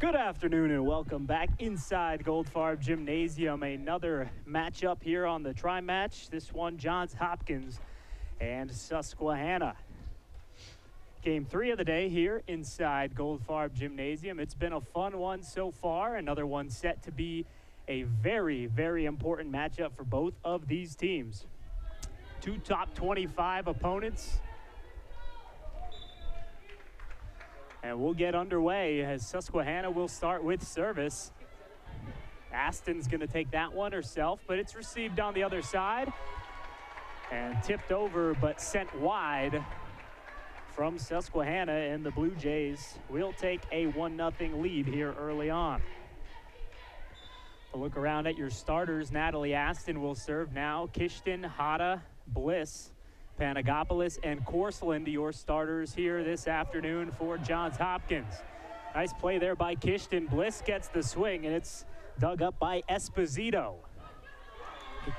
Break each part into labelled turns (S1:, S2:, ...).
S1: Good afternoon and welcome back inside Goldfarb Gymnasium. Another matchup here on the tri-match. This one, Johns Hopkins and Susquehanna. Game 3 of the day here inside Goldfarb Gymnasium. It's been a fun one so far. Another one set to be a very, very important matchup for both of these teams. Two top 25 opponents. And we'll get underway as Susquehanna will start with service. Aston's going to take that one herself, but it's received on the other side and tipped over but sent wide from Susquehanna, and the Blue Jays will take a 1-0 lead here early on. A look around at your starters. Natalie Aston will serve now. Kishton, Hada, Bliss, Panagopoulos, and Corsland, your starters here this afternoon for Johns Hopkins. Nice play there by Kishton. Bliss gets the swing, and it's dug up by Esposito.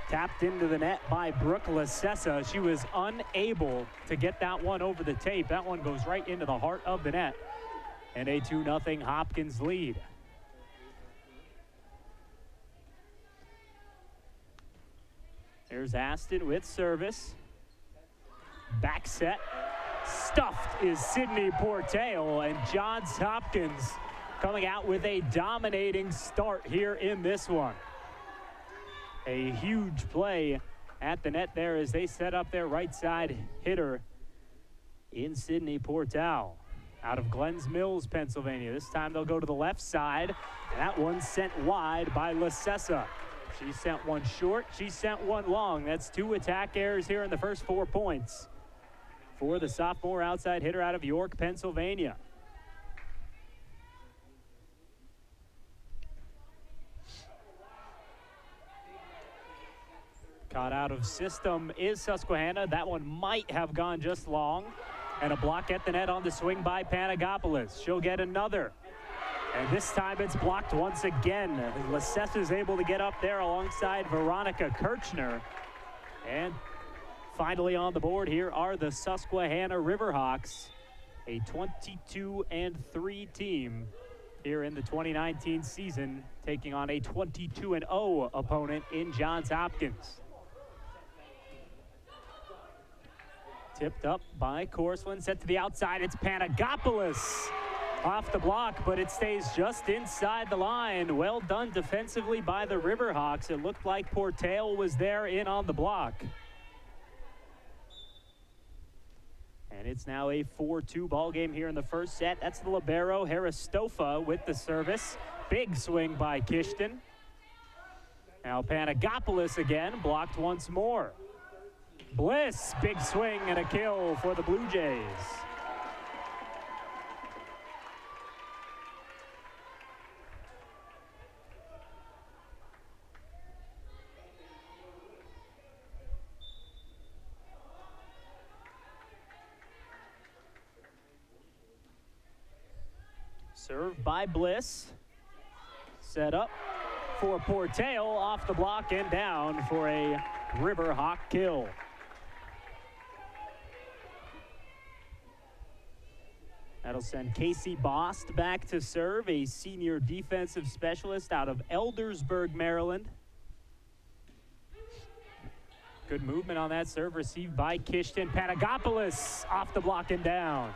S1: Tapped into the net by Brooke Lasessa. She was unable to get that one over the tape. That one goes right into the heart of the net. And a 2-0 Hopkins lead. There's Aston with service. Back set, stuffed is Sydney Portale, and Johns Hopkins coming out with a dominating start here in this one. A huge play at the net there as they set up their right side hitter in Sydney Portale out of Glens Mills, Pennsylvania. This time they'll go to the left side, and that one sent wide by Lasessa. She sent one short, she sent one long. That's 2 attack errors here in the first 4 points for the sophomore outside hitter out of York, Pennsylvania. Caught out of system is Susquehanna. That one might have gone just long. And a block at the net on the swing by Panagopoulos. She'll get another. And this time it's blocked once again. Lasessa is able to get up there alongside Veronica Kirchner. And finally on the board here are the Susquehanna Riverhawks, a 22-3 team here in the 2019 season, taking on a 22-0 opponent in Johns Hopkins. Tipped up by Corsland, set to the outside. It's Panagopoulos off the block, but it stays just inside the line. Well done defensively by the Riverhawks. It looked like Portale was there in on the block. And it's now a 4-2 ball game here in the first set. That's the libero, Haristofa, with the service. Big swing by Kishton. Now Panagopoulos again, blocked once more. Bliss, big swing and a kill for the Blue Jays. Served by Bliss. Set up for Portale, off the block and down for a Riverhawk kill. That'll send Casey Bost back to serve, a senior defensive specialist out of Eldersburg, Maryland. Good movement on that serve, received by Kishton. Panagopoulos off the block and down.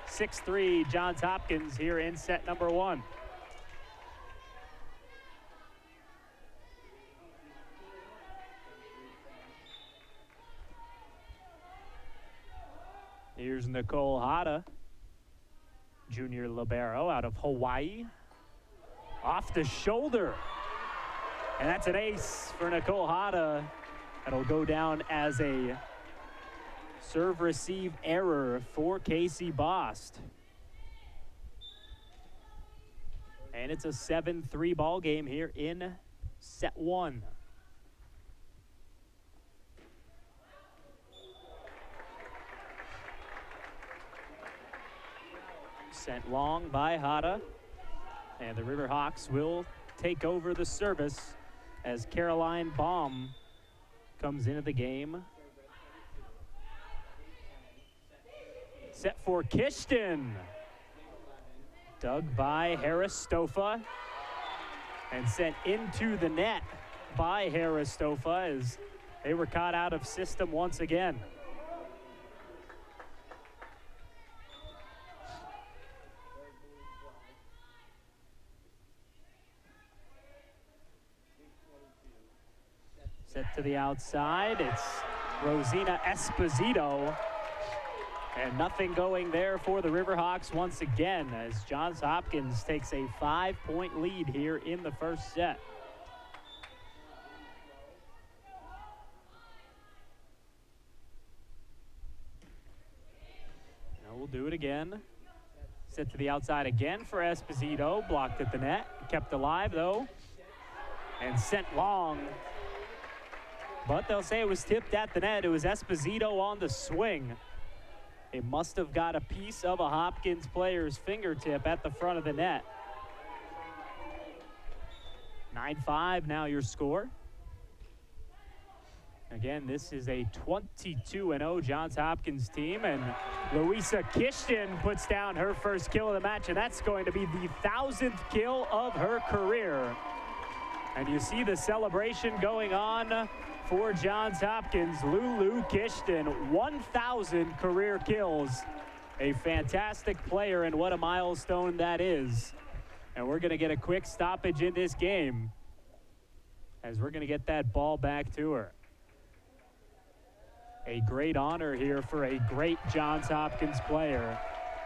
S1: 6-3 Johns Hopkins here in set number 1. Here's Nicole Hada, junior libero out of Hawaii. Off the shoulder. And that's an ace for Nicole Hada. That'll go down as a serve receive error for Casey Bost. And it's a 7-3 ball game here in set 1. Sent long by Hada. And the Riverhawks will take over the service as Caroline Baum comes into the game. Set for Kishton. Dug by Harris Stofa and sent into the net by Harris Stofa as they were caught out of system once again. Set to the outside, it's Rosina Esposito. And nothing going there for the Riverhawks once again as Johns Hopkins takes a 5-point lead here in the first set. Now we'll do it again. Set to the outside again for Esposito, blocked at the net, kept alive though, and sent long. But they'll say it was tipped at the net. It was Esposito on the swing. It must have got a piece of a Hopkins player's fingertip at the front of the net. 9-5 now your score. Again, this is a 22-0 Johns Hopkins team, and Louisa Kishton puts down her first kill of the match, and that's going to be the 1,000th kill of her career. And you see the celebration going on for Johns Hopkins. Lulu Kishton, 1,000 career kills. A fantastic player, and what a milestone that is. And we're going to get a quick stoppage in this game as we're going to get that ball back to her. A great honor here for a great Johns Hopkins player,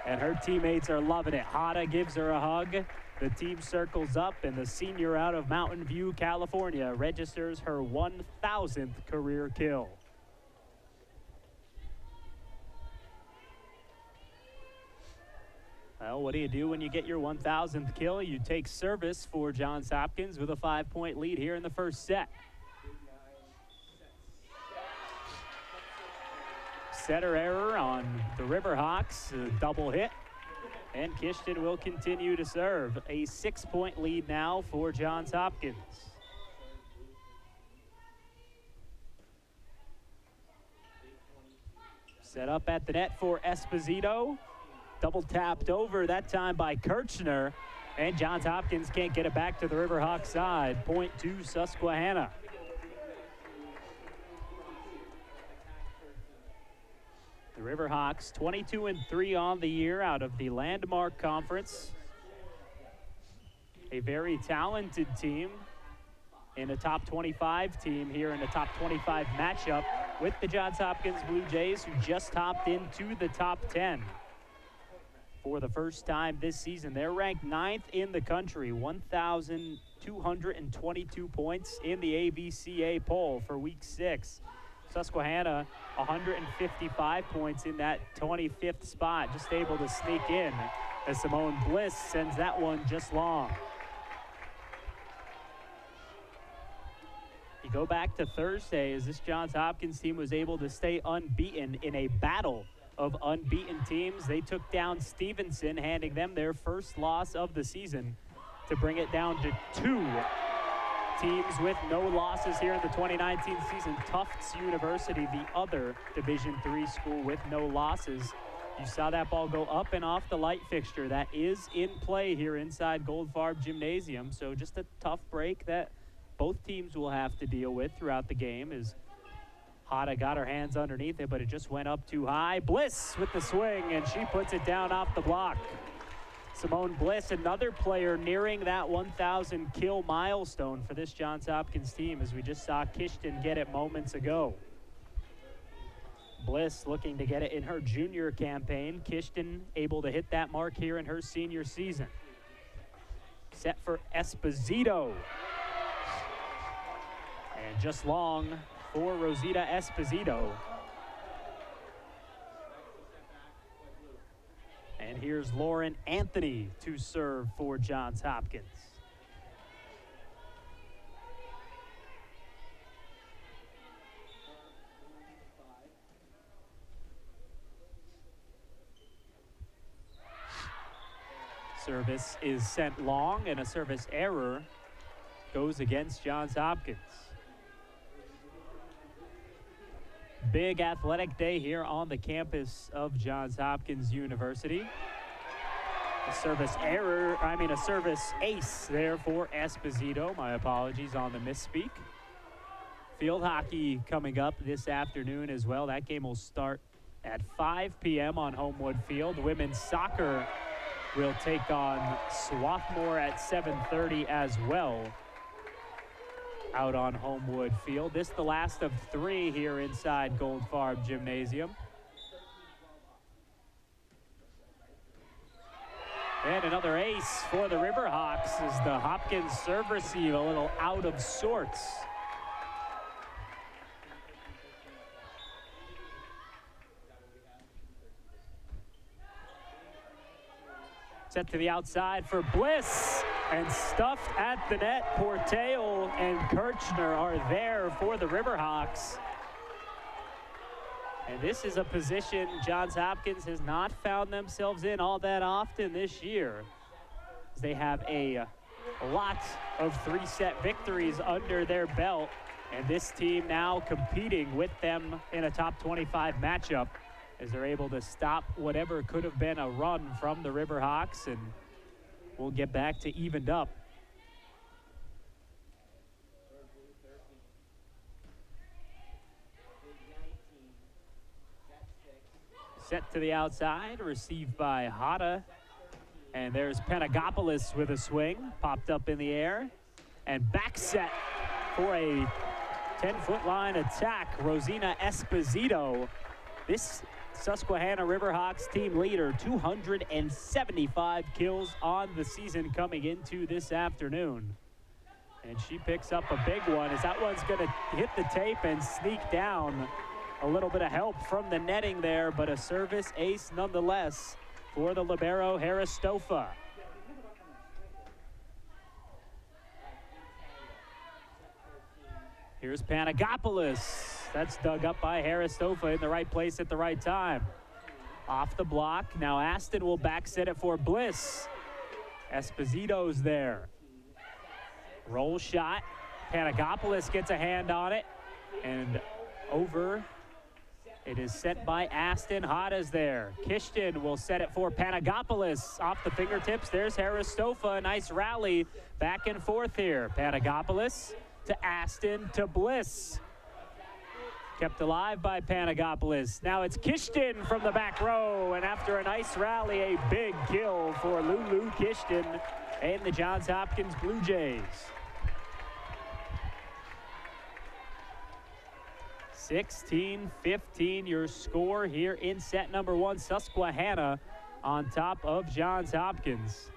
S1: and her teammates are loving it. Hada gives her a hug. The team circles up, and the senior out of Mountain View, California, registers her 1,000th career kill. Well, what do you do when you get your 1,000th kill? You take service for Johns Hopkins with a 5-point lead here in the first set. Setter error on the Riverhawks, a double hit. And Kishton will continue to serve. A 6-point lead now for Johns Hopkins. Set up at the net for Esposito. Double tapped over that time by Kirchner. And Johns Hopkins can't get it back to the Riverhawks side. Point to Susquehanna. The Riverhawks 22-3 on the year out of the Landmark Conference. A very talented team in a top 25 team here in a top 25 matchup with the Johns Hopkins Blue Jays, who just hopped into the top 10 for the first time this season. They're ranked 9th in the country, 1,222 points in the AVCA poll for week 6. Susquehanna, 155 points in that 25th spot, just able to sneak in as Simone Bliss sends that one just long. You go back to Thursday as this Johns Hopkins team was able to stay unbeaten in a battle of unbeaten teams. They took down Stevenson, handing them their first loss of the season to bring it down to 2 teams with no losses here in the 2019 season. Tufts University, the other Division III school with no losses. You saw that ball go up and off the light fixture. That is in play here inside Goldfarb Gymnasium. So just a tough break that both teams will have to deal with throughout the game as Hada got her hands underneath it, but it just went up too high. Bliss with the swing, and she puts it down off the block. Simone Bliss, another player nearing that 1,000 kill milestone for this Johns Hopkins team, as we just saw Kishton get it moments ago. Bliss looking to get it in her junior campaign. Kishton able to hit that mark here in her senior season. Set for Esposito. And just long for Rosita Esposito. And here's Lauren Anthony to serve for Johns Hopkins. Service is sent long, and a service error goes against Johns Hopkins. Big athletic day here on the campus of Johns Hopkins University. A service error, a service ace there for Esposito. My apologies on the misspeak. Field hockey coming up this afternoon as well. That game will start at 5 p.m. on Homewood Field. Women's soccer will take on Swarthmore at 7:30 as well out on Homewood Field. This the last of 3 here inside Goldfarb Gymnasium. And another ace for the Riverhawks as the Hopkins serve receive a little out of sorts. Set to the outside for Bliss, and stuffed at the net. Porteo and Kirchner are there for the Riverhawks. And this is a position Johns Hopkins has not found themselves in all that often this year. They have a lot of 3-set victories under their belt, and this team now competing with them in a top 25 matchup, as they're able to stop whatever could have been a run from the Riverhawks, and we'll get back to evened up. Set to the outside, received by Hada, and there's Panagopoulos with a swing, popped up in the air, and back set for a 10-foot line attack, Rosina Esposito. This Susquehanna Riverhawks team leader, 275 kills on the season coming into this afternoon. And she picks up a big one as that one's going to hit the tape and sneak down. A little bit of help from the netting there, but a service ace nonetheless for the libero Haristofa. Here's Panagopoulos. That's dug up by Haristofa in the right place at the right time. Off the block. Now Aston will back set it for Bliss. Esposito's there. Roll shot. Panagopoulos gets a hand on it. And over. It is set by Aston. Hada's there. Kishton will set it for Panagopoulos. Off the fingertips. There's Haristofa. Nice rally. Back and forth here. Panagopoulos to Aston to Bliss. Kept alive by Panagopoulos. Now it's Kishton from the back row, and after a nice rally, a big kill for Lulu Kishton and the Johns Hopkins Blue Jays. 16-15 your score here in set number 1. Susquehanna on top of Johns Hopkins.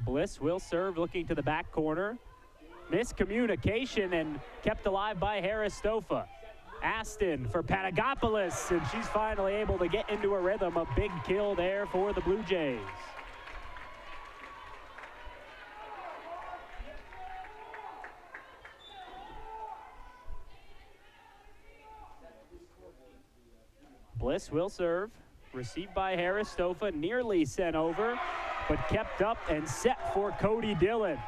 S1: Bliss will serve, looking to the back corner. Miscommunication and kept alive by Haristofa. Aston for Panagopoulos, and she's finally able to get into a rhythm. A big kill there for the Blue Jays. Bliss will serve, received by Haristofa, nearly sent over, but kept up and set for Cody Dillon.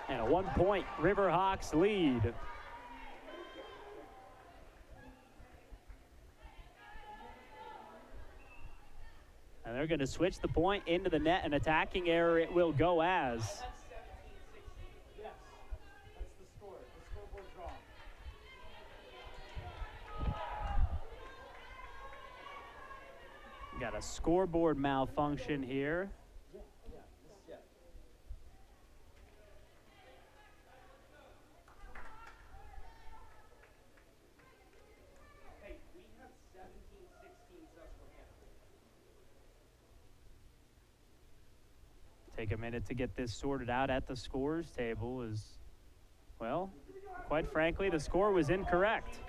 S1: And a 1-point Riverhawks lead. And they're going to switch the point into the net. An attacking error it will go as.
S2: Yes, that's the score. The scoreboard's wrong.
S1: Got a scoreboard malfunction here. Take a minute to get this sorted out at the scores table as, well, quite frankly, the score was incorrect.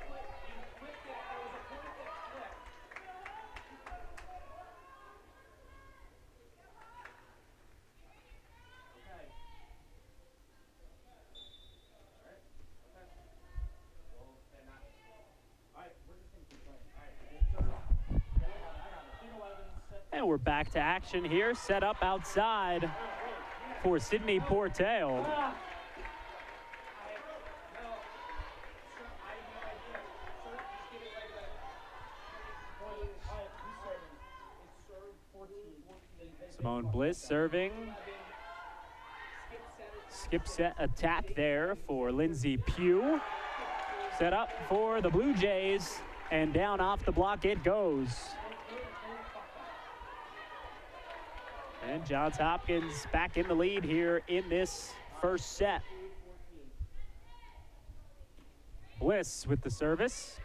S1: And we're back to action here, set up outside for Sydney Porteo. Simone Bliss serving. Skip set attack there for Lindsay Pugh. Set up for the Blue Jays, and down off the block it goes. And Johns Hopkins back in the lead here in this first set. Bliss with the service.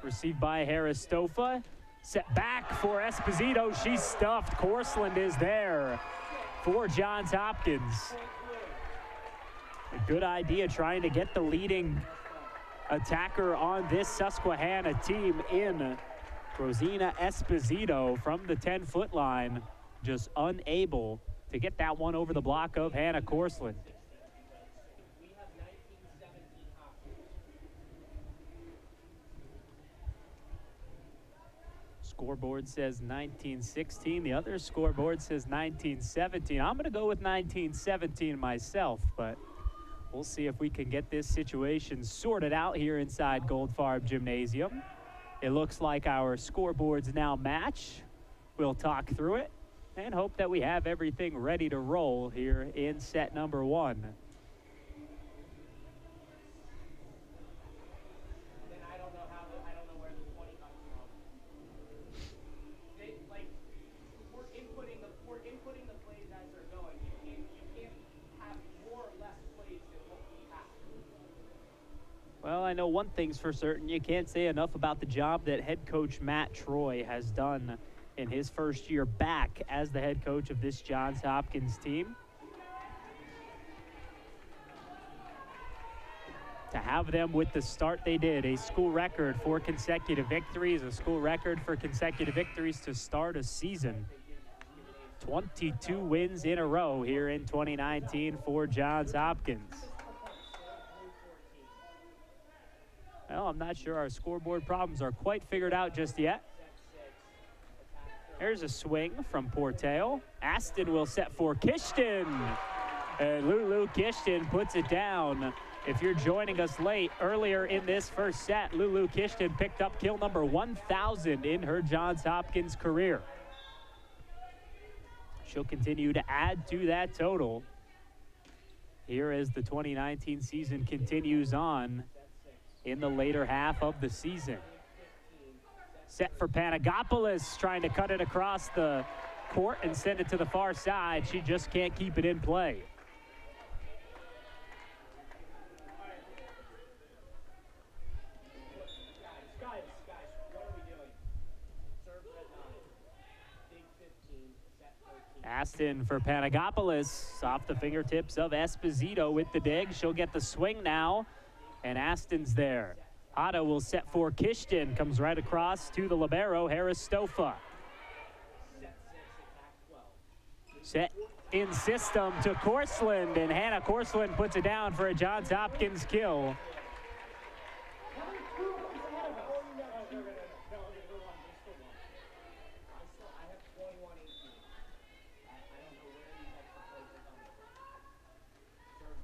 S1: Received by Harris Stofa. Set back for Esposito. She's stuffed. Corsland is there for Johns Hopkins. A good idea trying to get the leading attacker on this Susquehanna team in Rosina Esposito from the 10-foot line. Just unable to get that one over the block of Hannah Corsland. Scoreboard says 1916. The other scoreboard says 1917. I'm going to go with 1917 myself, but we'll see if we can get this situation sorted out here inside Goldfarb Gymnasium. It looks like our scoreboards now match. We'll talk through it and hope that we have everything ready to roll here in set number one. Well, I know one thing's for certain. You can't say enough about the job that head coach Matt Troy has done in his first year back as the head coach of this Johns Hopkins team. To have them with the start they did, a school record for consecutive victories, a school record for consecutive victories to start a season. 22 wins in a row here in 2019 for Johns Hopkins. Well, I'm not sure our scoreboard problems are quite figured out just yet. There's a swing from Portale. Aston will set for Kishton. And Lulu Kishton puts it down. If you're joining us late, earlier in this first set, Lulu Kishton picked up kill number 1,000 in her Johns Hopkins career. She'll continue to add to that total here as the 2019 season continues on in the later half of the season. Set for Panagopoulos, trying to cut it across the court and send it to the far side. She just can't keep it in play.
S2: Guys, what are we doing? Serve at 9. Big 15, set 13.
S1: Aston for Panagopoulos, off the fingertips of Esposito with the dig. She'll get the swing now, and Aston's there. Otto will set for Kishton, comes right across to the libero, Harris Stofa. Set in system to Corsland, and Hannah Corsland puts it down for a Johns Hopkins kill.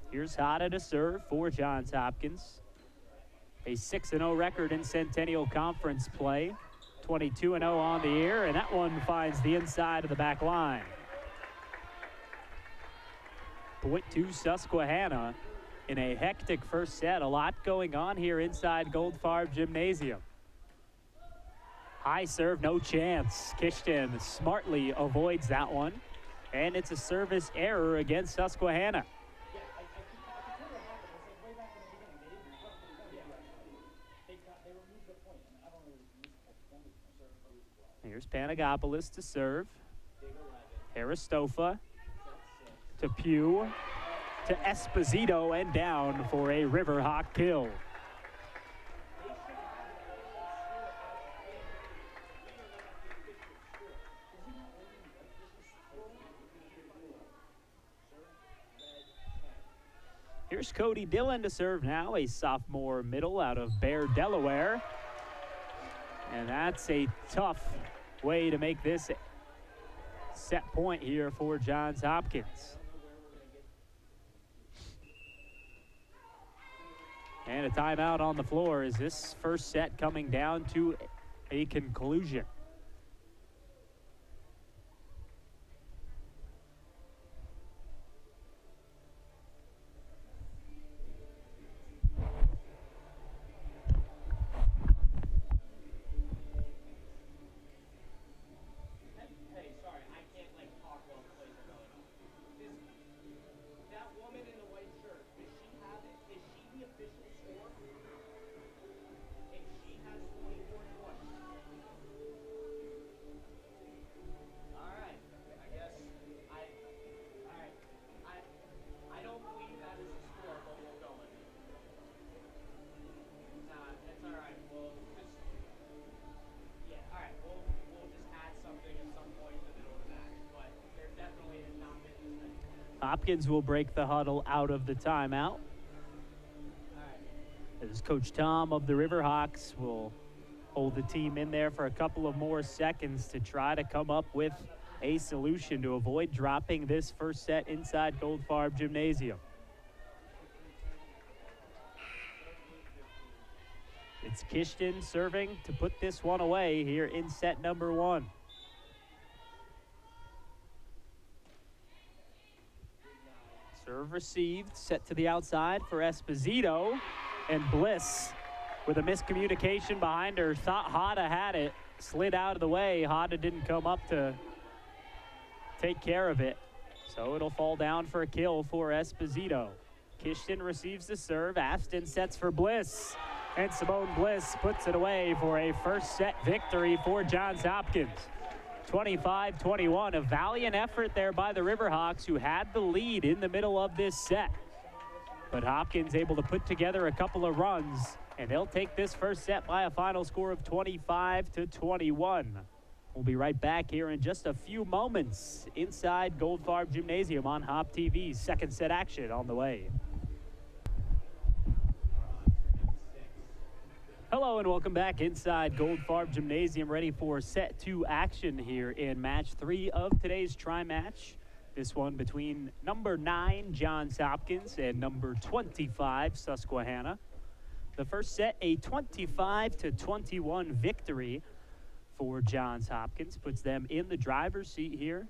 S1: Here's Hada to serve for Johns Hopkins. A 6-0 record in Centennial Conference play. 22-0 on the year, and that one finds the inside of the back line. Point to Susquehanna in a hectic first set. A lot going on here inside Goldfarb Gymnasium. High serve, no chance. Kishton smartly avoids that one, and it's a service error against Susquehanna. Here's Panagopoulos to serve. Harris Stofa to Pugh to Esposito, and down for a Riverhawk kill. Here's Cody Dillon to serve now, a sophomore middle out of Bear, Delaware. And that's a tough way to make this set point here for Johns Hopkins. And a timeout on the floor as this first set coming down to a conclusion. Hopkins will break the huddle out of the timeout. As Coach Tom of the Riverhawks will hold the team in there for a couple of more seconds to try to come up with a solution to avoid dropping this first set inside Goldfarb Gymnasium. It's Kishton serving to put this one away here in set number 1. Serve received, set to the outside for Esposito, and Bliss with a miscommunication behind her. Thought Hada had it, slid out of the way. Hada didn't come up to take care of it, so it'll fall down for a kill for Esposito. Kishton receives the serve. Aston sets for Bliss, and Simone Bliss puts it away for a first set victory for Johns Hopkins. 25-21, a valiant effort there by the Riverhawks, who had the lead in the middle of this set. But Hopkins able to put together a couple of runs, and they'll take this first set by a final score of 25-21. We'll be right back here in just a few moments inside Goldfarb Gymnasium on HopTV. Second set action on the way. Hello and welcome back inside Goldfarb Gymnasium, ready for set 2 action here in match 3 of today's tri-match. This one between number 9, Johns Hopkins, and number 25, Susquehanna. The first set, a 25-21 victory for Johns Hopkins, puts them in the driver's seat here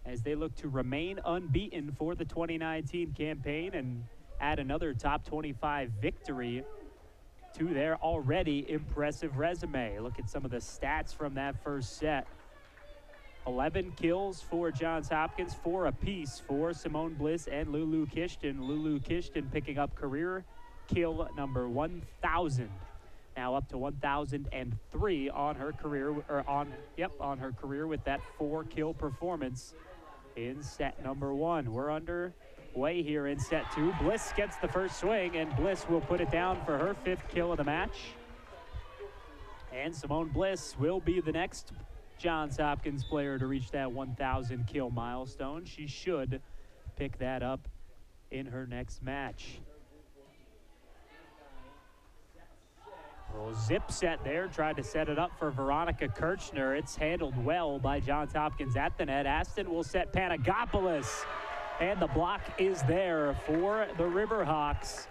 S1: as they look to remain unbeaten for the 2019 campaign and add another top 25 victory to their already impressive resume. Look at some of the stats from that first set. 11 kills for Johns Hopkins, 4 apiece for Simone Bliss and Lulu Kishton. Lulu Kishton picking up career kill number 1,000. Now up to 1,003 on her career, on her career with that 4-kill performance in set number 1. We're underway here in set 2. Bliss gets the first swing, and Bliss will put it down for her 5th kill of the match. And Simone Bliss will be the next Johns Hopkins player to reach that 1,000 kill milestone. She should pick that up in her next match. Little zip set there, tried to set it up for Veronica Kirchner. It's handled well by Johns Hopkins at the net. Aston will set Panagopoulos, and the block is there for the Riverhawks.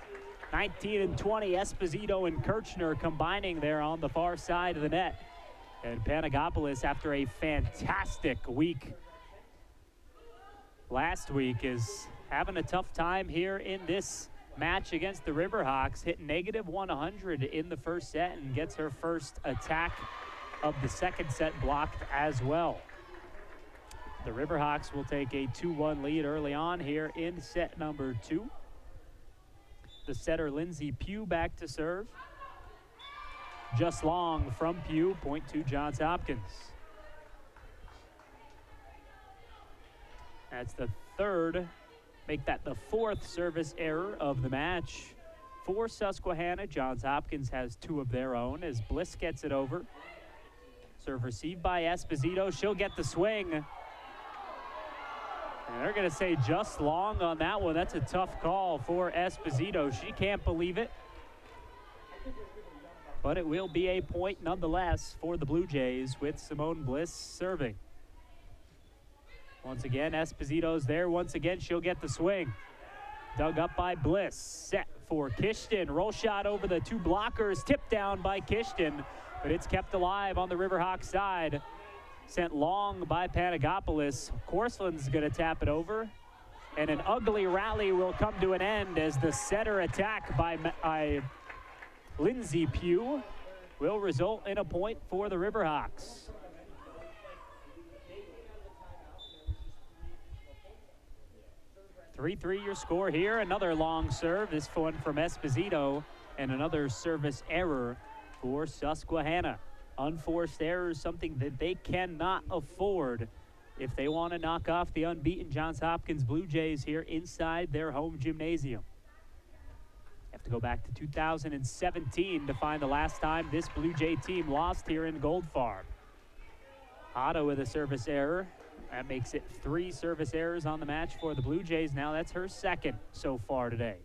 S1: 19-20, Esposito and Kirchner combining there on the far side of the net. And Panagopoulos, after a fantastic week last week, is having a tough time here in this match against the Riverhawks. Hit -100 in the first set and gets her first attack of the second set blocked as well. The Riverhawks will take a 2-1 lead early on here in set number 2. The setter Lindsay Pugh back to serve. Just long from Pugh, point to Johns Hopkins. That's the third, make that the 4th service error of the match for Susquehanna. Johns Hopkins has 2 of their own as Bliss gets it over. Serve received by Esposito. She'll get the swing. And they're going to say just long on that one. That's a tough call for Esposito. She can't believe it. But it will be a point nonetheless for the Blue Jays with Simone Bliss serving. Once again, Esposito's there. Once again, she'll get the swing. Dug up by Bliss. Set for Kishton. Roll shot over the 2 blockers. Tipped down by Kishton, but it's kept alive on the Riverhawks side. Sent long by Panagopoulos. Corsland's going to tap it over. And an ugly rally will come to an end as the setter attack by Lindsay Pugh will result in a point for the Riverhawks. 3-3 your score here. Another long serve, this one from Esposito, and another service error for Susquehanna. Unforced errors, something that they cannot afford if they want to knock off the unbeaten Johns Hopkins Blue Jays here inside their home gymnasium. Have to go back to 2017 to find the last time this Blue Jay team lost here in Goldfarb. Otto with a service error That makes it 3 service errors on the match for the Blue Jays. Now that's her second so far today.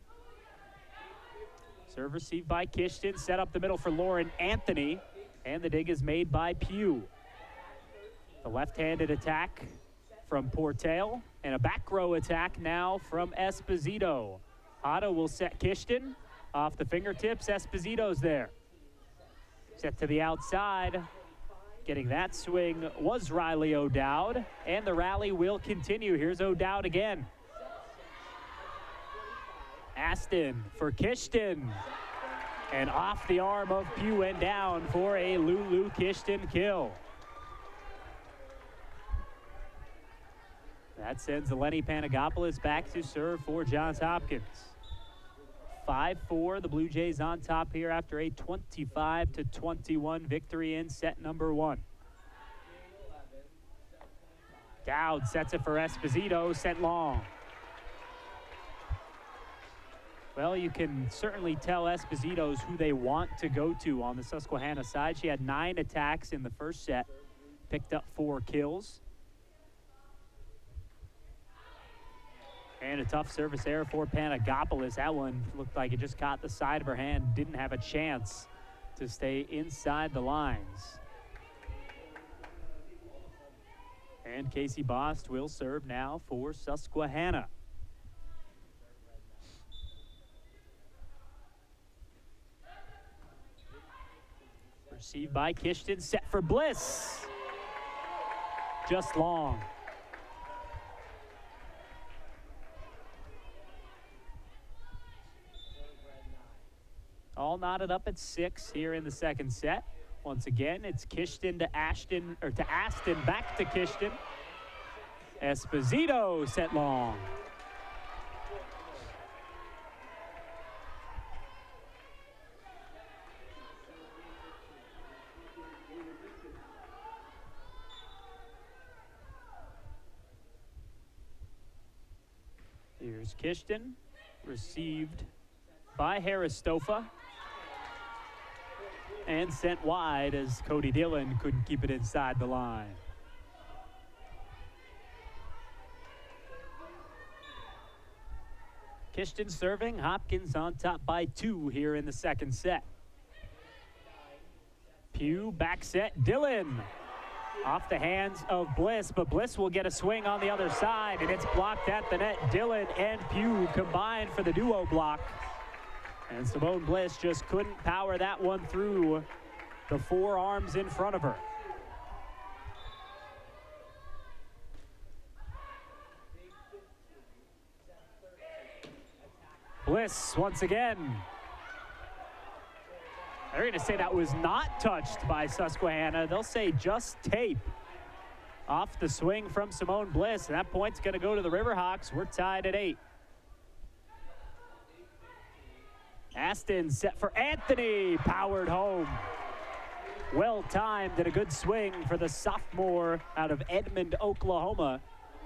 S1: Serve received by Kishton, set up the middle for Lauren Anthony, and the dig is made by Pugh. The left-handed attack from Portale, and a back row attack now from Esposito. Otto will set Kishton off the fingertips. Esposito's there. Set to the outside. Getting that swing was Riley O'Dowd, and the rally will continue. Here's O'Dowd again. Aston for Kishton, and off the arm of Pugh and down for a Lulu Kishton kill. That sends Eleni Panagopoulos back to serve for Johns Hopkins. 5-4, the Blue Jays on top here after a 25-21 victory in set number 1. Dowd sets it for Esposito, sent long. Well, you can certainly tell Esposito's who they want to go to on the Susquehanna side. She had 9 attacks in the first set, picked up 4 kills. And a tough service error for Panagopoulos. That one looked like it just caught the side of her hand, didn't have a chance to stay inside the lines. And Casey Bost will serve now for Susquehanna. Received by Kishton, set for Bliss. Just long. All knotted up at 6 here in the second set. Once again, it's Kishton to Ashton, or to Aston, back to Kishton. Esposito set long. Here's Kishton, received by Haristofa, and sent wide as Cody Dillon couldn't keep it inside the line. Kishton serving, Hopkins on top by 2 here in the second set. Pugh back set, Dillon off the hands of Bliss, but Bliss will get a swing on the other side, and it's blocked at the net. Dillon and Pugh combined for the duo block. And Simone Bliss just couldn't power that one through the 4 arms in front of her. Bliss once again. They're going to say that was not touched by Susquehanna. They'll say just tape off the swing from Simone Bliss. And that point's going to go to the Riverhawks. We're tied at 8. Aston set for Anthony, powered home. Well timed and a good swing for the sophomore out of Edmond, Oklahoma.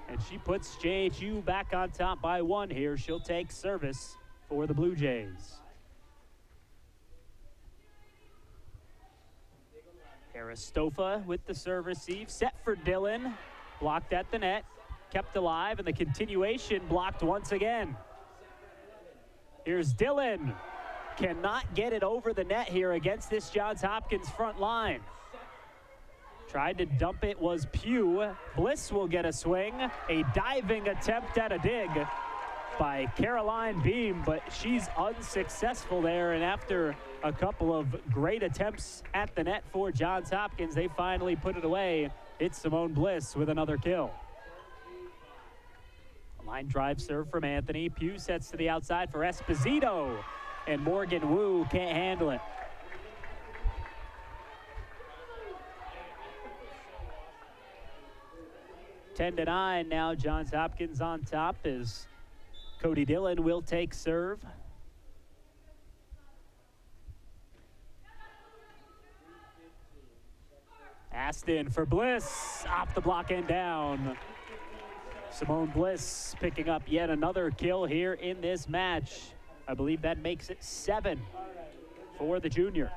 S1: And she puts JHU back on top by 1 here. She'll take service for the Blue Jays. Aristofa with the serve receive, set for Dillon, blocked at the net, kept alive, and the continuation blocked once again. Here's Dillon, cannot get it over the net here against this Johns Hopkins front line. Tried to dump it was Pugh. Bliss will get a swing, a diving attempt at a dig by Caroline Beam, but she's unsuccessful there, and after a couple of great attempts at the net for Johns Hopkins, they finally put it away. It's Simone Bliss with another kill. A line drive serve from Anthony. Pugh sets to the outside for Esposito, and Morgan Wu can't handle it. Ten to 9 now. Johns Hopkins on top as Cody Dillon will take serve. Aston for Bliss, off the block and down. Simone Bliss picking up yet another kill here in this match. I believe that makes it 7 for the junior.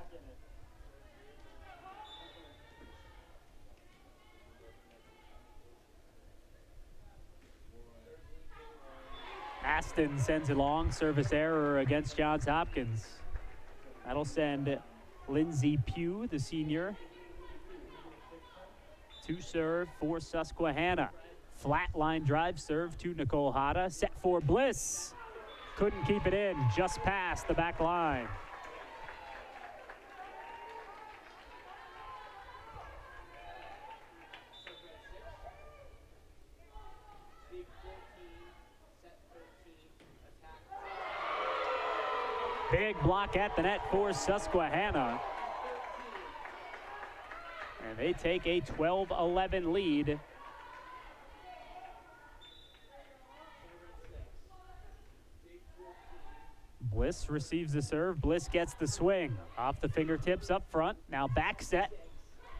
S1: Aston sends it long. Service error against Johns Hopkins. That'll send Lindsay Pugh, the senior, to serve for Susquehanna. Flat line drive serve to Nicole Hada. Set for Bliss. Couldn't keep it in, just past the back line. Big block at the net for Susquehanna. And they take a 12-11 lead. Bliss receives the serve. Bliss gets the swing. Off the fingertips up front. Now back set.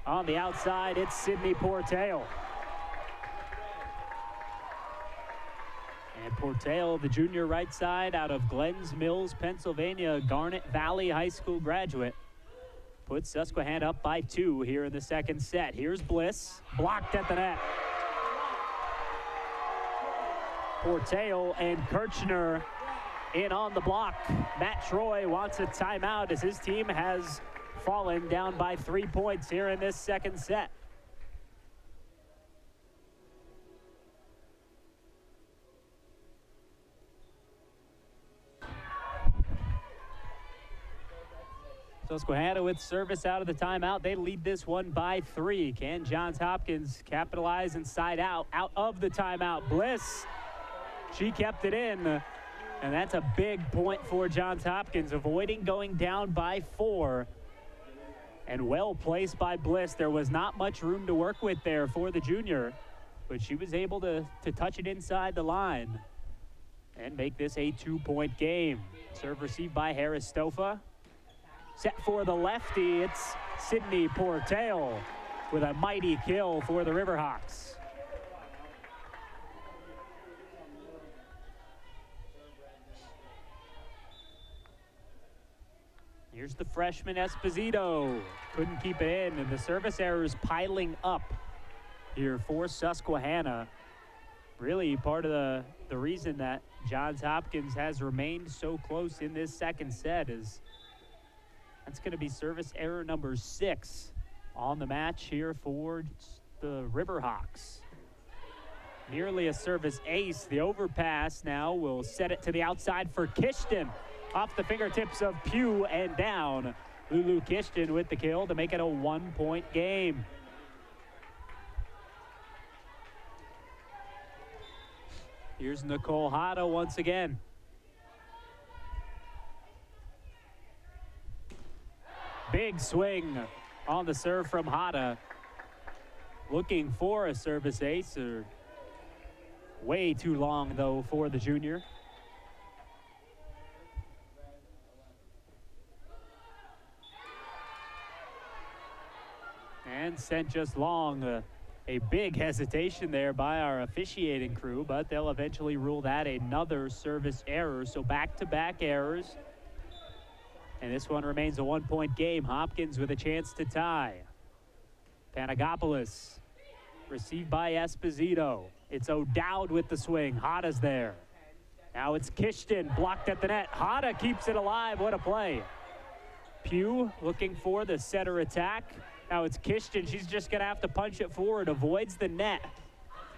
S1: On the outside, it's Sydney Portale. And Portale, the junior right side out of Glens Mills, Pennsylvania, Garnet Valley High School graduate, puts Susquehanna up by 2 here in the second set. Here's Bliss, blocked at the net. Portale and Kirchner in on the block. Matt Troy wants a timeout as his team has fallen down by 3 points here in this second set. Susquehanna with service out of the timeout. They lead this one by 3. Can Johns Hopkins capitalize inside out of the timeout? Bliss, she kept it in. And that's a big point for Johns Hopkins, avoiding going down by 4. And well placed by Bliss. There was not much room to work with there for the junior, but she was able to touch it inside the line and make this a 2-point game. Serve received by Harris Stofa. Set for the lefty, it's Sydney Portale with a mighty kill for the Riverhawks. Here's the freshman Esposito. Couldn't keep it in, and the service errors piling up here for Susquehanna. Really part of the reason that Johns Hopkins has remained so close in this second set is that's going to be service error number 6 on the match here for the Riverhawks. Nearly a service ace. The overpass now will set it to the outside for Kishton. Off the fingertips of Pugh and down. Lulu Kishton with the kill to make it a 1-point game. Here's Nicole Hada once again. Big swing on the serve from Hada. Looking for a service ace. Way too long, though, for the junior. And sent just long. A big hesitation there by our officiating crew, but they'll eventually rule that another service error. So back-to-back errors. And this one remains a 1-point game. Hopkins with a chance to tie. Panagopoulos received by Esposito. It's O'Dowd with the swing. Hada's there. Now it's Kishton blocked at the net. Hada keeps it alive. What a play. Pugh looking for the setter attack. Now it's Kishton. She's just going to have to punch it forward. Avoids the net.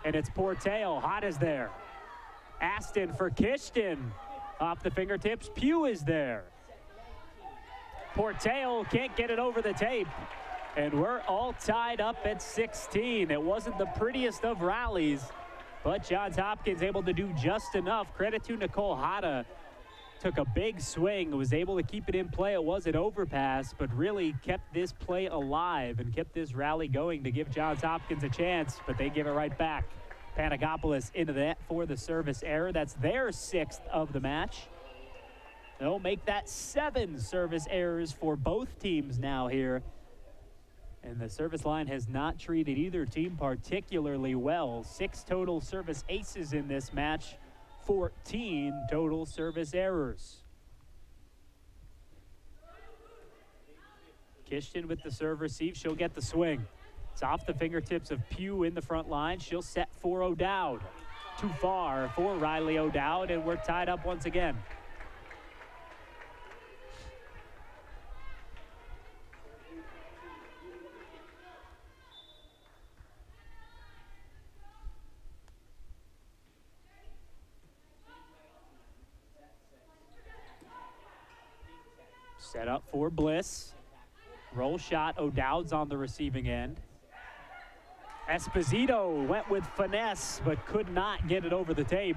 S1: And it's Portale. Hada's there. Aston for Kishton. Off the fingertips. Pugh is there. Portale can't get it over the tape. And we're all tied up at 16. It wasn't the prettiest of rallies, but Johns Hopkins able to do just enough. Credit to Nicole Hada. Took a big swing, was able to keep it in play. It was an overpass, but really kept this play alive and kept this rally going to give Johns Hopkins a chance, but they give it right back. Panagopoulos into the net for the service error. That's their 6th of the match. They'll make that 7 service errors for both teams now here. And the service line has not treated either team particularly well. 6 total service aces in this match, 14 total service errors. Kishton with the serve receive. She'll get the swing. It's off the fingertips of Pugh in the front line. She'll set for O'Dowd. too far for Riley O'Dowd, and we're tied up once again. Set up for Bliss. Roll shot, O'Dowd's on the receiving end. Esposito went with finesse, but could not get it over the tape.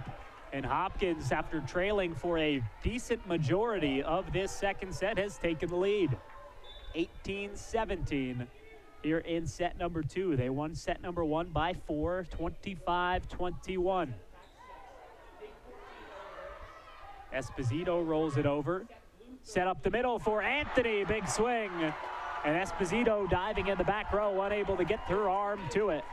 S1: And Hopkins, after trailing for a decent majority of this second set, has taken the lead. 18-17 here in set number 2. They won set number 1 by 4, 25-21. Esposito rolls it over. Set up the middle for Anthony, big swing. And Esposito diving in the back row, unable to get her arm to it.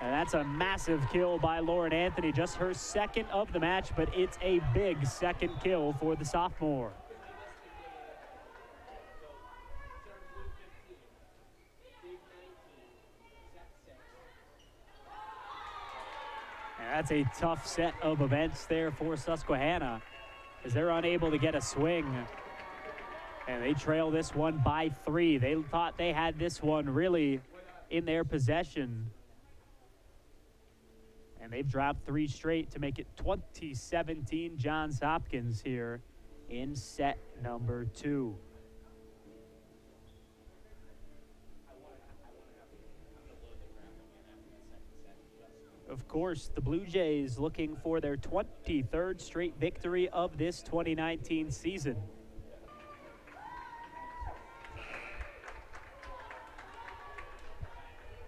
S1: And that's a massive kill by Lauren Anthony, just her second of the match, but it's a big second kill for the sophomore. And that's a tough set of events there for Susquehanna, as they're unable to get a swing. And they trail this one by 3. They thought they had this one really in their possession. And they've dropped 3 straight to make it 20-17 Johns Hopkins here in set number 2. Of course, the Blue Jays looking for their 23rd straight victory of this 2019 season.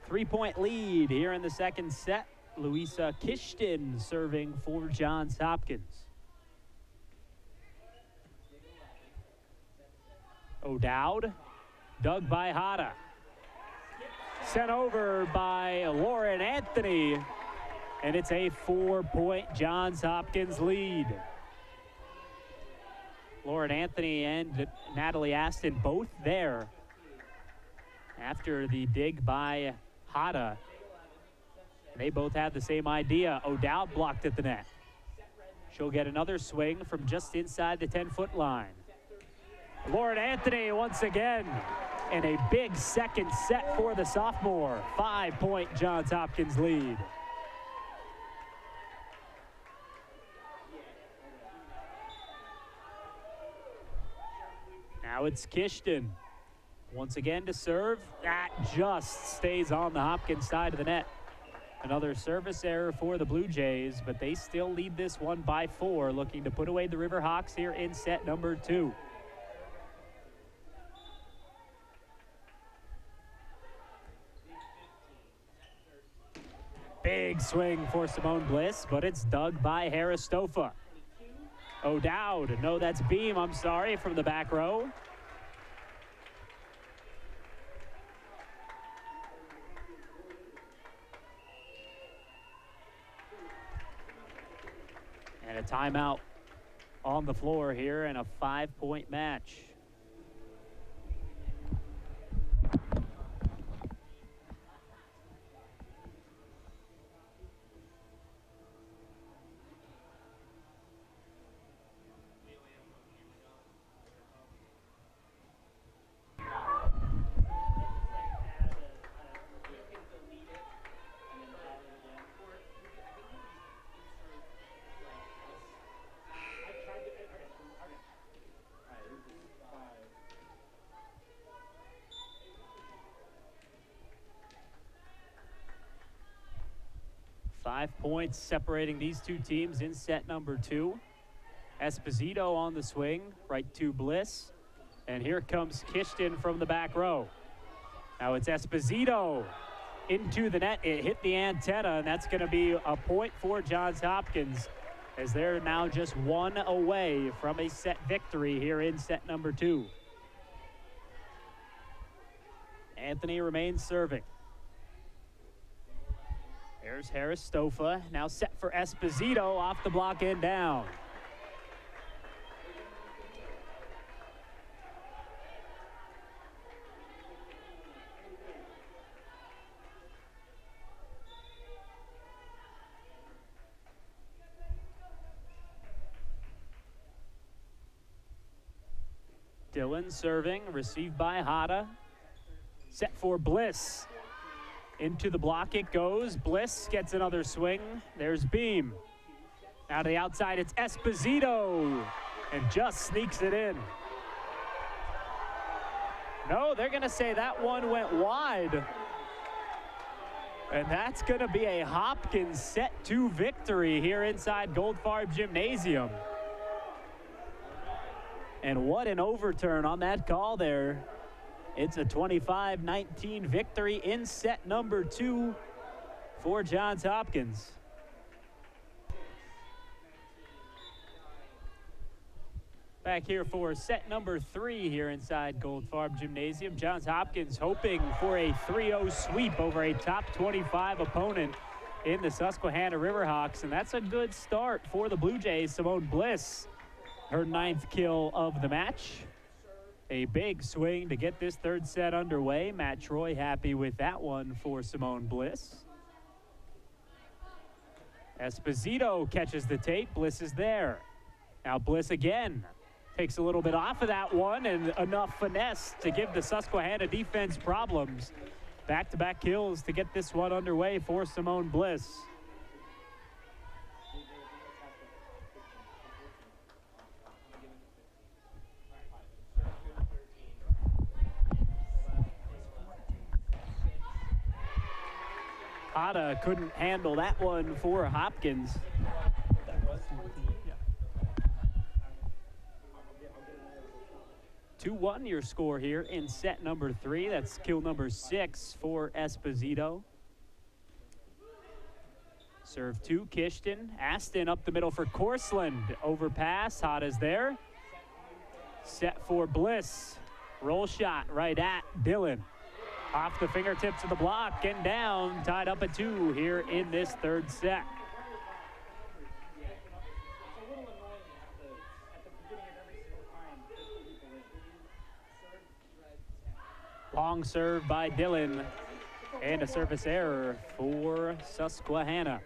S1: Three-point lead here in the second set. Louisa Kishton serving for Johns Hopkins. O'Dowd, dug by Hada. Sent over by Lauren Anthony. And it's a 4-point Johns Hopkins lead. Lauren Anthony and Natalie Aston both there after the dig by Hada. They both had the same idea. O'Dowd blocked at the net. She'll get another swing from just inside the 10-foot line. Lauren Anthony once again, and a big second set for the sophomore. 5-point Johns Hopkins lead. Now it's Kishton. Once again to serve. That just stays on the Hopkins side of the net. Another service error for the Blue Jays, but they still lead this one by 4, looking to put away the Riverhawks here in set number 2. Big swing for Simone Bliss, but it's dug by Haristofa. O'Dowd, no, that's Beam, I'm sorry, from the back row. And a timeout on the floor here and a 5-point match. Five points separating these two teams in set number 2. Esposito on the swing, right to Bliss. And here comes Kishton from the back row. Now it's Esposito into the net. It hit the antenna, and that's going to be a point for Johns Hopkins, as they're now just 1 away from a set victory here in set number 2. Anthony remains serving. There's Haristofa, now set for Esposito, off the block and down. Dillon serving, received by Hada. Set for Bliss. Into the block it goes. Bliss gets another swing. There's Beam. Now to the outside, it's Esposito. And just sneaks it in. No, they're going to say that one went wide. And that's going to be a Hopkins set 2 victory here inside Goldfarb Gymnasium. And what an overturn on that call there. It's a 25-19 victory in set number 2 for Johns Hopkins. Back here for set number 3 here inside Goldfarb Gymnasium. Johns Hopkins hoping for a 3-0 sweep over a top 25 opponent in the Susquehanna Riverhawks, and that's a good start for the Blue Jays. Simone Bliss, her 9th kill of the match. A big swing to get this 3rd set underway. Matt Troy happy with that one for Simone Bliss. Esposito catches the tape. Bliss is there. Now Bliss again. Takes a little bit off of that one and enough finesse to give the Susquehanna defense problems. Back-to-back kills to get this one underway for Simone Bliss. Hada couldn't handle that one for Hopkins. 2-1 your score here in set number 3. That's kill number 6 for Esposito. Serve 2, Kishton. Aston up the middle for Corsland. Overpass, Hada's there. Set for Bliss. Roll shot right at Dillon. Off the fingertips of the block and down. Tied up at 2 here in this 3rd set. Long serve by Dillon, and a service error for Susquehanna.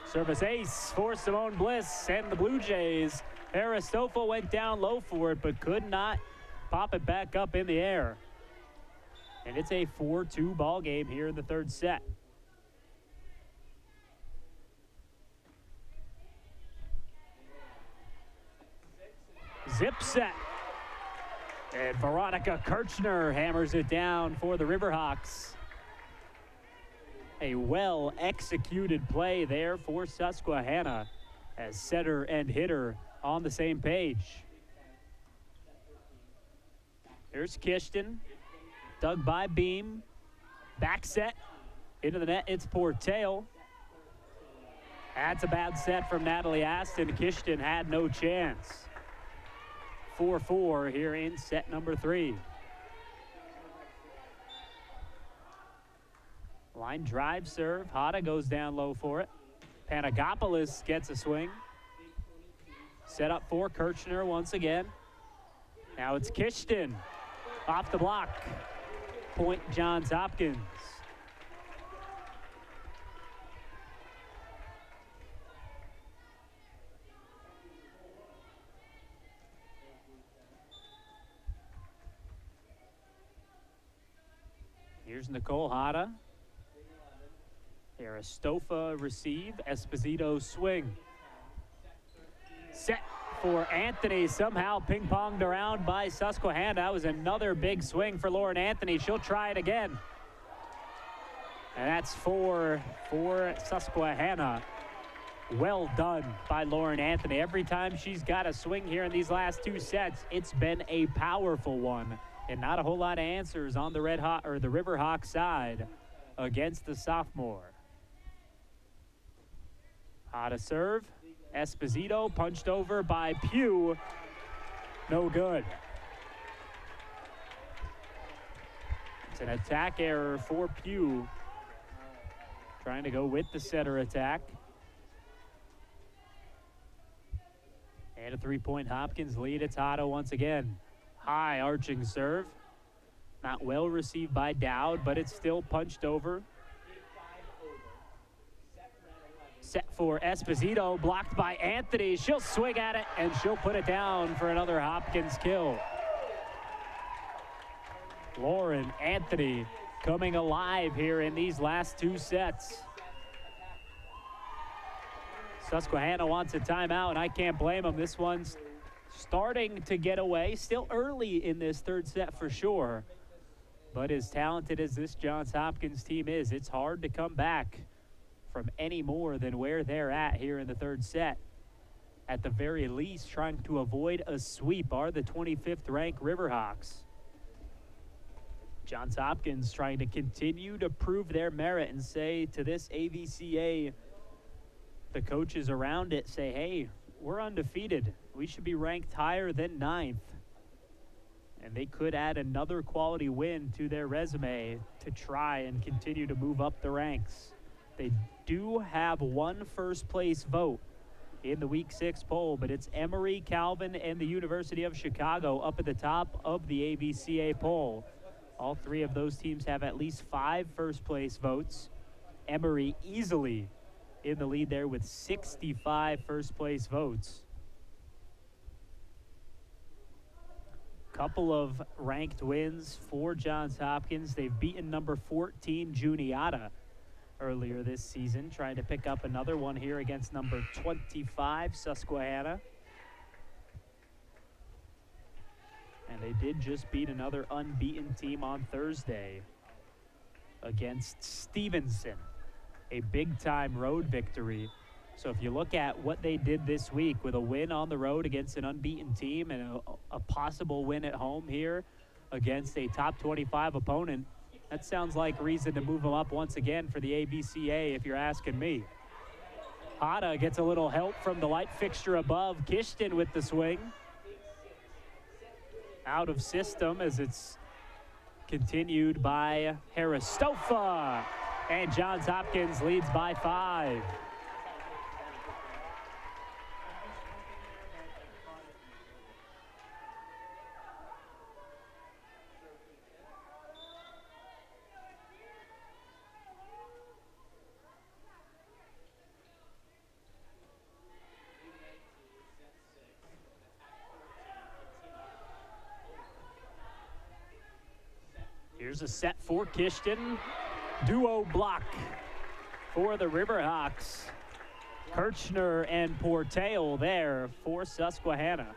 S1: Service ace for Simone Bliss and the Blue Jays. Aristofo went down low for it, but could not pop it back up in the air. And it's a 4-2 ball game here in the 3rd set. Zip set. And Veronica Kirchner hammers it down for the Riverhawks. A well-executed play there for Susquehanna as setter and hitter on the same page. Here's Kishton. Dug by Beam. Back set. Into the net, it's Portale. That's a bad set from Natalie Aston. Kishton had no chance. 4-4 here in set number 3. Line drive serve. Hada goes down low for it. Panagopoulos gets a swing. Set up for Kirchner once again. Now it's Kishton. Off the block. Point Johns Hopkins. Here's Nicole Hada. Aristofa receive. Esposito swing. Set for Anthony, somehow ping-ponged around by Susquehanna. That was another big swing for Lauren Anthony. She'll try it again. And that's 4 for Susquehanna. Well done by Lauren Anthony. Every time she's got a swing here in these last 2 sets, it's been a powerful one. And not a whole lot of answers on the Riverhawk side against the sophomore. Hada serve. Esposito punched over by Pugh. No good. It's an attack error for Pugh. Trying to go with the setter attack. And a 3-point Hopkins lead. It's Hada once again. High arching serve. Not well received by Dowd, but it's still punched over. Set for Esposito, blocked by Anthony. She'll swing at it, and she'll put it down for another Hopkins kill. Lauren Anthony coming alive here in these last two sets. Susquehanna wants a timeout, and I can't blame them. This one's starting to get away. Still early in this third set for sure. But as talented as this Johns Hopkins team is, it's hard to come back from any more than where they're at here in the third set. At the very least, trying to avoid a sweep are the 25th ranked Riverhawks. Johns Hopkins trying to continue to prove their merit and say to this AVCA, the coaches around it say, hey, we're undefeated. We should be ranked higher than 9th. And they could add another quality win to their resume to try and continue to move up the ranks. They do have one first place vote in the Week 6 poll, but it's Emory, Calvin, and the University of Chicago up at the top of the AVCA poll. All three of those teams have at least 5 first place votes. Emory easily in the lead there with 65 first place votes. Couple of ranked wins for Johns Hopkins. They've beaten number 14 Juniata earlier this season, trying to pick up another one here against number 25 Susquehanna. And they did just beat another unbeaten team on Thursday against Stevenson, a big-time road victory. So if you look at what they did this week with a win on the road against an unbeaten team and a possible win at home here against a top 25 opponent, that sounds like reason to move them up once again for the AVCA if you're asking me. Hada gets a little help from the light fixture above. Kishton with the swing. Out of system as it's continued by Haristofa. And Johns Hopkins leads by 5. Here's a set for Kishton. Duo block for the Riverhawks. Kirchner and Portale there for Susquehanna.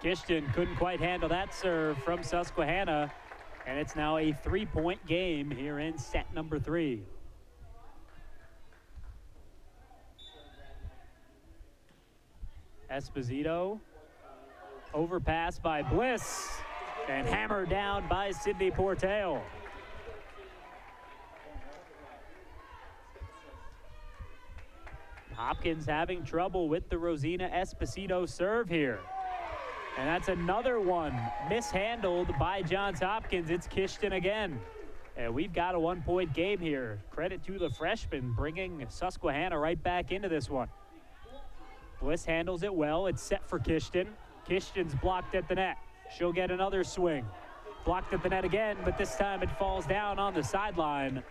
S1: Kishton couldn't quite handle that serve from Susquehanna, and it's now a 3-point game here in set number 3. Esposito, overpass by Bliss, and hammered down by Sydney Portale. Hopkins having trouble with the Rosina Esposito serve here. And that's another one mishandled by Johns Hopkins. It's Kishton again. And we've got a 1-point game here. Credit to the freshman bringing Susquehanna right back into this one. Bliss handles it well. It's set for Kishton. Kishton's blocked at the net. She'll get another swing. Blocked at the net again, but this time it falls down on the sideline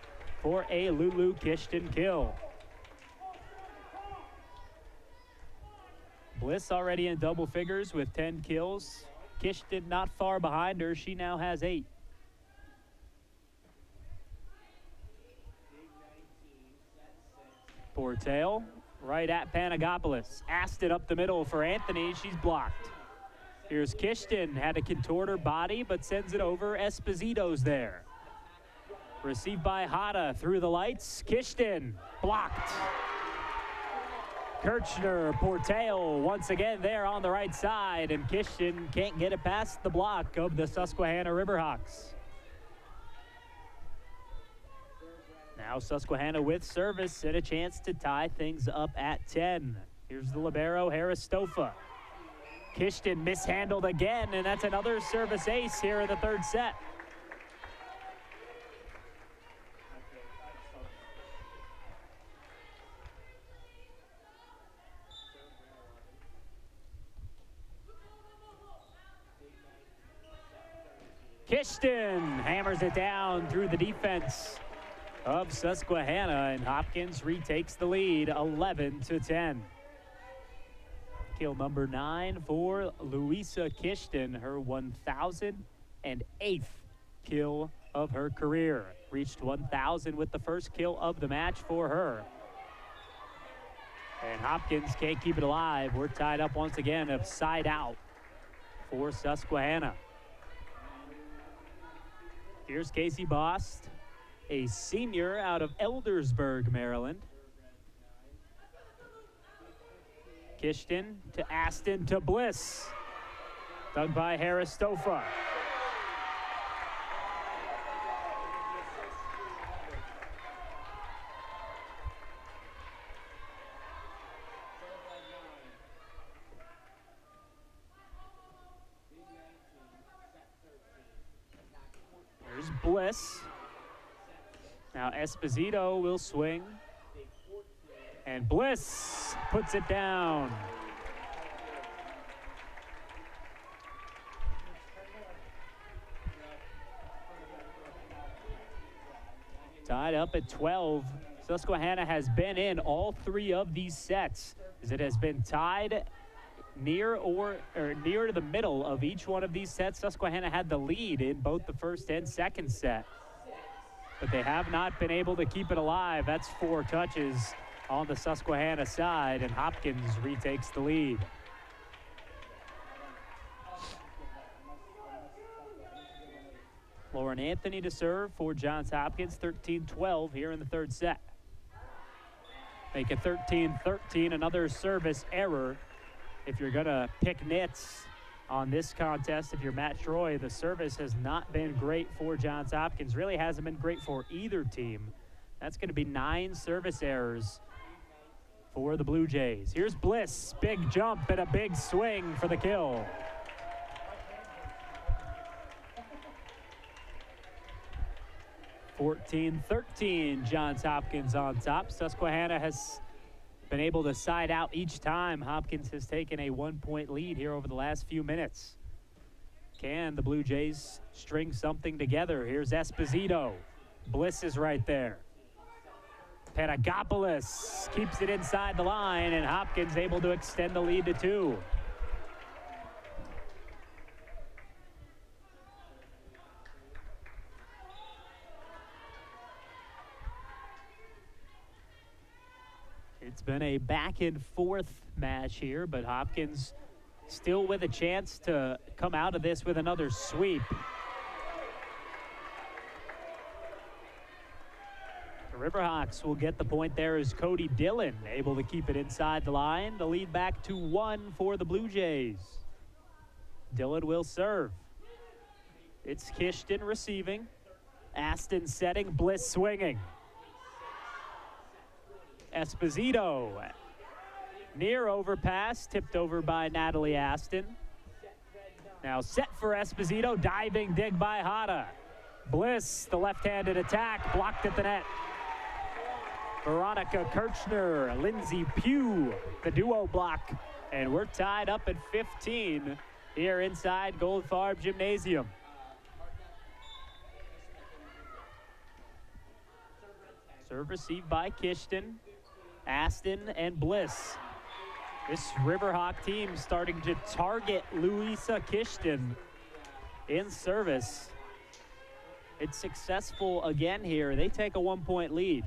S1: for a Lulu Kishton kill. Bliss already in double figures with 10 kills. Kishton not far behind her. She now has 8. Portale right at Panagopoulos. Aston up the middle for Anthony. She's blocked. Here's Kishton. Had to contort her body, but sends it over. Esposito's there. Received by Hada through the lights. Kishton blocked. Kirchner, Portale once again there on the right side, and Kishton can't get it past the block of the Susquehanna Riverhawks. Now Susquehanna with service and a chance to tie things up at 10. Here's the libero, Haristofa. Kishton mishandled again, and that's another service ace here in the third set. Kishton hammers it down through the defense of Susquehanna, and Hopkins retakes the lead 11-10. Kill number 9 for Louisa Kishton, her 1,008th kill of her career. Reached 1,000 with the first kill of the match for her. And Hopkins can't keep it alive. We're tied up once again of side out for Susquehanna. Here's Casey Bost, a senior out of Eldersburg, Maryland. Kishton to Aston to Bliss. Dug by Harris Stofa. There's Bliss. Now Esposito will swing. And Bliss puts it down. Tied up at 12. Susquehanna has been in all 3 of these sets, as it has been tied near to the middle of each one of these sets. Susquehanna had the lead in both the first and second set, but they have not been able to keep it alive. That's 4 touches on the Susquehanna side, and Hopkins retakes the lead. Lauren Anthony to serve for Johns Hopkins, 13-12 here in the third set. Make it 13-13, another service error. If you're gonna pick nits on this contest, if you're Matt Troy, the service has not been great for Johns Hopkins. Really hasn't been great for either team. That's gonna be 9 service errors for the Blue Jays. Here's Bliss, big jump and a big swing for the kill. (14-13), Johns Hopkins on top. Susquehanna has been able to side out each time. Hopkins has taken a 1-point lead here over the last few minutes. Can the Blue Jays string something together? Here's Esposito. Bliss is right there. Panagopoulos keeps it inside the line, and Hopkins able to extend the lead to 2. It's been a back and forth match here, but Hopkins still with a chance to come out of this with another sweep. The Riverhawks will get the point there as Cody Dillon able to keep it inside the line. The lead back to 1 for the Blue Jays. Dillon will serve. It's Kishton receiving. Aston setting, Bliss swinging. Esposito, near overpass, tipped over by Natalie Aston. Now set for Esposito, diving dig by Hada. Bliss, the left-handed attack, blocked at the net. Veronica Kirchner, Lindsay Pugh, the duo block. And we're tied up at 15 here inside Goldfarb Gymnasium. Serve received by Kishton, Aston, and Bliss. This Riverhawk team starting to target Louisa Kishton in service. It's successful again here. They take a 1-point lead.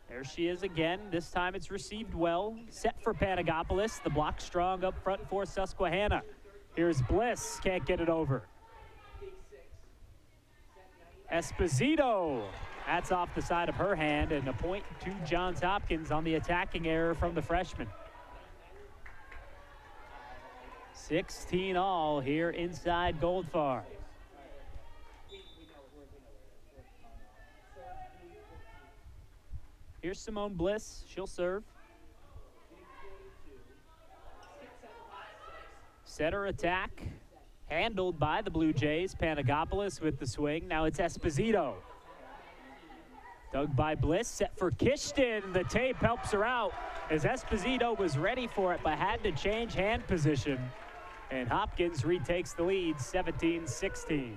S1: There she is again. This time it's received well. Set for Panagopoulos. The block strong up front for Susquehanna. Here's Bliss. Can't get it over. Esposito. That's off the side of her hand, and a point to Johns Hopkins on the attacking error from the freshman. 16 all here inside Goldfarb. Here's Simone Bliss. She'll serve. Setter attack. Handled by the Blue Jays. Panagopoulos with the swing. Now it's Esposito. Dug by Bliss, set for Kishton. The tape helps her out as Esposito was ready for it but had to change hand position. And Hopkins retakes the lead, 17-16.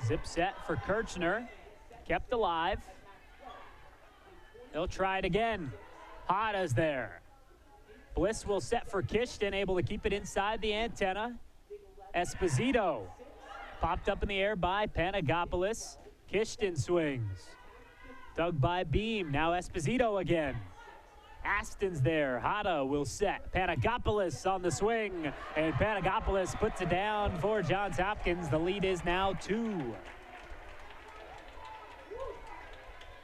S1: Zip set for Kirchner. Kept alive. They'll try it again. Hada's there. Bliss will set for Kishton, able to keep it inside the antenna. Esposito popped up in the air by Panagopoulos. Kishton swings. Dug by Beam. Now Esposito again. Aston's there. Hada will set. Panagopoulos on the swing. And Panagopoulos puts it down for Johns Hopkins. The lead is now 2.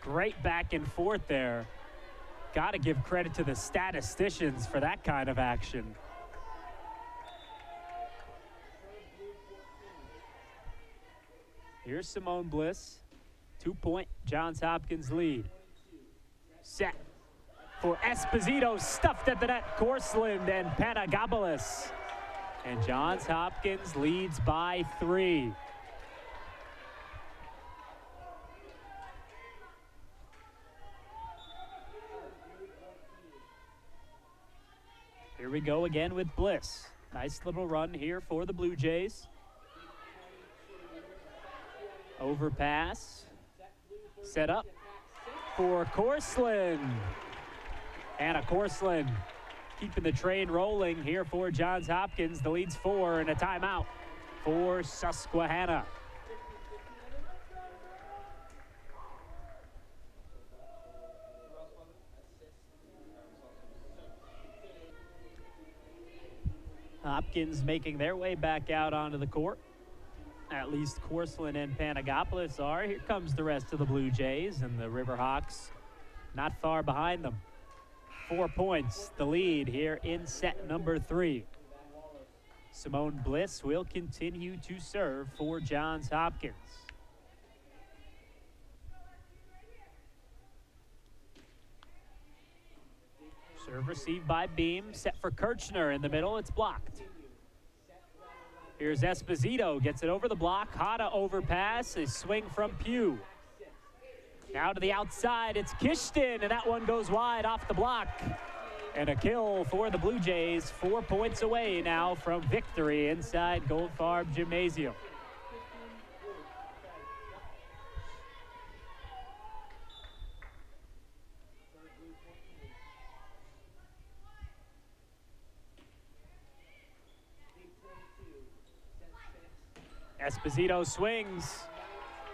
S1: Great back and forth there. Got to give credit to the statisticians for that kind of action. Here's Simone Bliss. 2-point Johns Hopkins lead. Set for Esposito, stuffed at the net. Korsland and Panagopoulos. And Johns Hopkins leads by 3. Here we go again with Bliss. Nice little run here for the Blue Jays. Overpass. Set up for Korsland. Anna Korsland keeping the train rolling here for Johns Hopkins. The lead's 4 and a timeout for Susquehanna. Hopkins making their way back out onto the court. At least Korsland and Panagopoulos are. Here comes the rest of the Blue Jays, and the Riverhawks not far behind them. 4 points, the lead here in set number 3. Simone Bliss will continue to serve for Johns Hopkins. Serve received by Beam, set for Kirchner in the middle, it's blocked. Here's Esposito, gets it over the block. Hada overpass, a swing from Pugh. Now to the outside, it's Kishton, and that one goes wide off the block. And a kill for the Blue Jays, 4 points away now from victory inside Goldfarb Gymnasium. Esposito swings.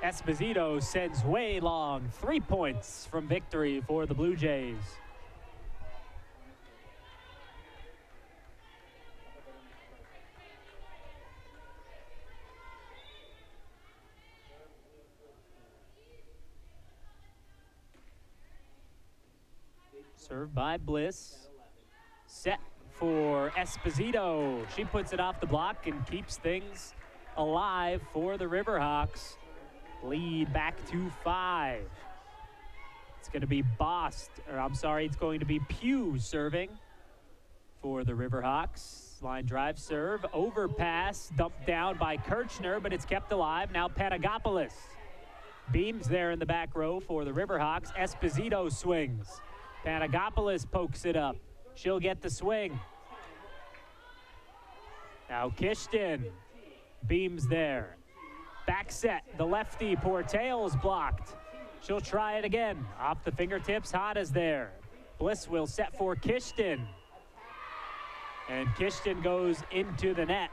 S1: Esposito sends way long. 3 points from victory for the Blue Jays. Served by Bliss. Set for Esposito. She puts it off the block and keeps things alive for the Riverhawks. Lead back to 5. It's going to be it's going to be Pugh serving for the Riverhawks. Line drive serve, overpass, dumped down by Kirchner, but it's kept alive. Now Panagopoulos. Beams there in the back row for the Riverhawks. Esposito swings. Panagopoulos pokes it up. She'll get the swing. Now Kishton. Beams there. Back set, the lefty, Porteo's blocked. She'll try it again. Off the fingertips, Hada's there. Bliss will set for Kishton. And Kishton goes into the net.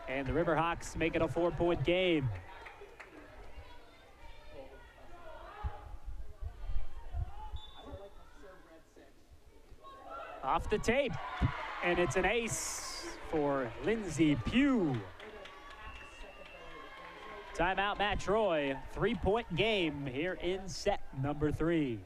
S1: And the Riverhawks make it a 4-point game. Off the tape. And it's an ace for Lindsay Pugh. Timeout, Matt Troy. 3-point game here in set number 3.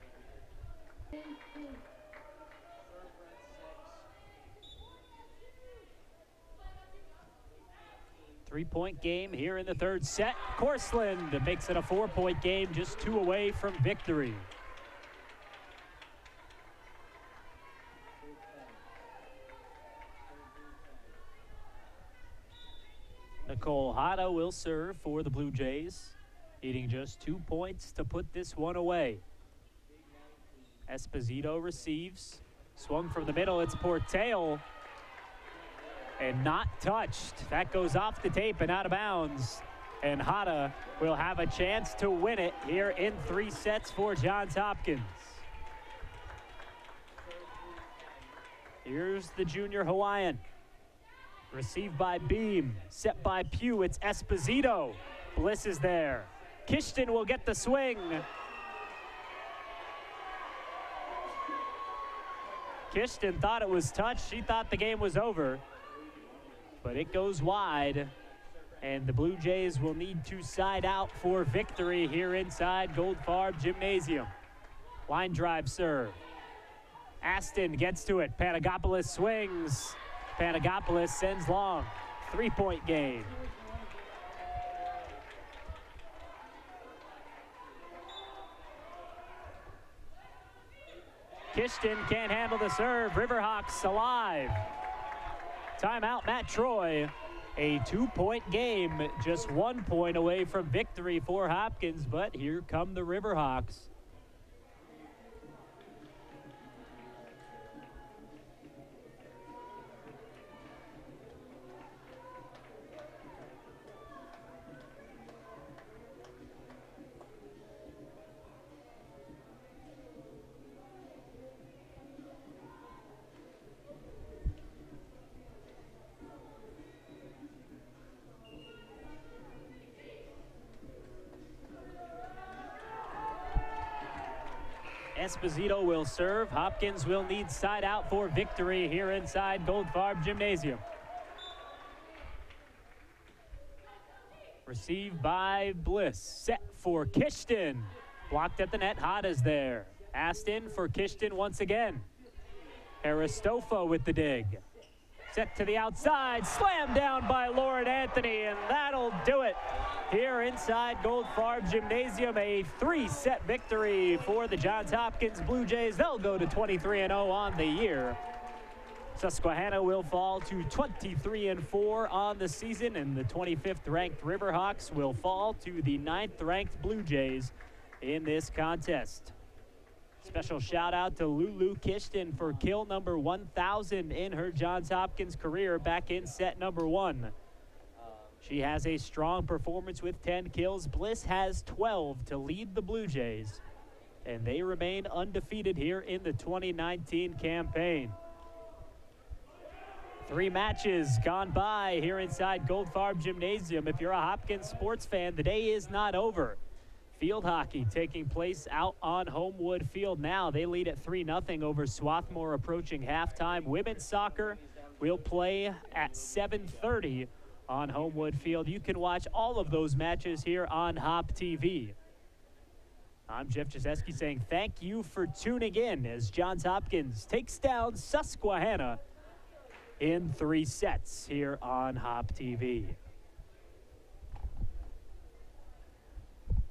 S1: Three-point game here in the third set. Korsland makes it a 4-point game, just 2 away from victory. Nicole Hada will serve for the Blue Jays, needing just 2 points to put this one away. Esposito receives, swung from the middle, it's Porteo, and not touched. That goes off the tape and out of bounds. And Hada will have a chance to win it here in 3 sets for Johns Hopkins. Here's the junior Hawaiian. Received by Beam, set by Pugh, it's Esposito. Bliss is there. Kishton will get the swing. Kishton thought it was touched. She thought the game was over. But it goes wide. And the Blue Jays will need to side out for victory here inside Goldfarb Gymnasium. Line drive serve. Aston gets to it. Panagopoulos swings. Panagopoulos sends long. 3-point game. Kishton can't handle the serve. Riverhawks alive. Timeout, Matt Troy. A 2-point game, just 1 point away from victory for Hopkins, but here come the Riverhawks. Esposito will serve. Hopkins will need side out for victory here inside Goldfarb Gymnasium. Received by Bliss. Set for Kishton. Blocked at the net. Hada's there. Aston for Kishton once again. Aristofo with the dig. Set to the outside. Slammed down by Lauren Anthony, and that'll do it. Here inside Goldfarb Gymnasium, a 3-set victory for the Johns Hopkins Blue Jays. They'll go to 23-0 on the year. Susquehanna will fall to 23-4 on the season, and the 25th ranked Riverhawks will fall to the 9th ranked Blue Jays in this contest. Special shout out to Lulu Kishton for kill number 1,000 in her Johns Hopkins career back in set number 1. She has a strong performance with 10 kills. Bliss has 12 to lead the Blue Jays, and they remain undefeated here in the 2019 campaign. 3 matches gone by here inside Goldfarb Gymnasium. If you're a Hopkins sports fan, the day is not over. Field hockey taking place out on Homewood Field now. They lead at 3-0 over Swarthmore approaching halftime. Women's soccer will play at 7:30 on Homewood Field. You can watch all of those matches here on HopTV. I'm Jeff Jaseski saying thank you for tuning in as Johns Hopkins takes down Susquehanna in 3 sets here on HopTV.